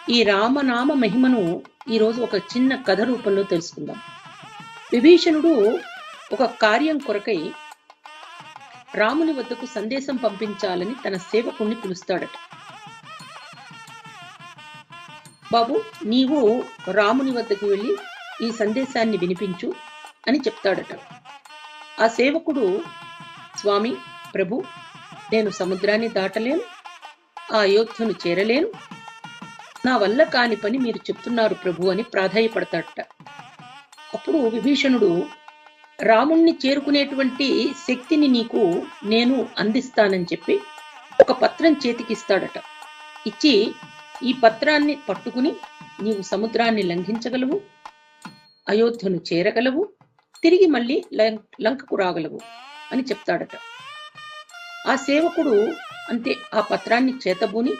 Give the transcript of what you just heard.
ఈ రామనామ మహిమను ఈరోజు ఒక చిన్న కథ రూపంలో తెలుసుకుందాం. విభీషణుడు ఒక కార్యం కొరకై రాముని వద్దకు సందేశం పంపించాలని తన సేవకుణ్ణి పిలుస్తాడట. బాబు, నీవు రాముని వద్దకు వెళ్ళి ఈ సందేశాన్ని వినిపించు అని చెప్తాడట. ఆ సేవకుడు, స్వామి, ప్రభు, నేను సముద్రాన్ని దాటలేను, ఆ అయోధ్యను చేరలేను, నా వల్ల కాని పని మీరు చెప్తున్నారు ప్రభు అని ప్రాధాయపడతాడట. అప్పుడు విభీషణుడు, రాముణ్ణి చేరుకునేటువంటి శక్తిని నీకు నేను అందిస్తానని చెప్పి ఒక పత్రం చేతికిస్తాడట. ఇచ్చి, ఈ పత్రాన్ని పట్టుకుని నీవు సముద్రాన్ని లంఘించగలవు, అయోధ్యను చేరగలవు, తిరిగి మళ్ళీ లంకకు రాగలవు అని చెప్తాడట. ఆ సేవకుడు అంతే ఆ పత్రాన్ని చేతబూని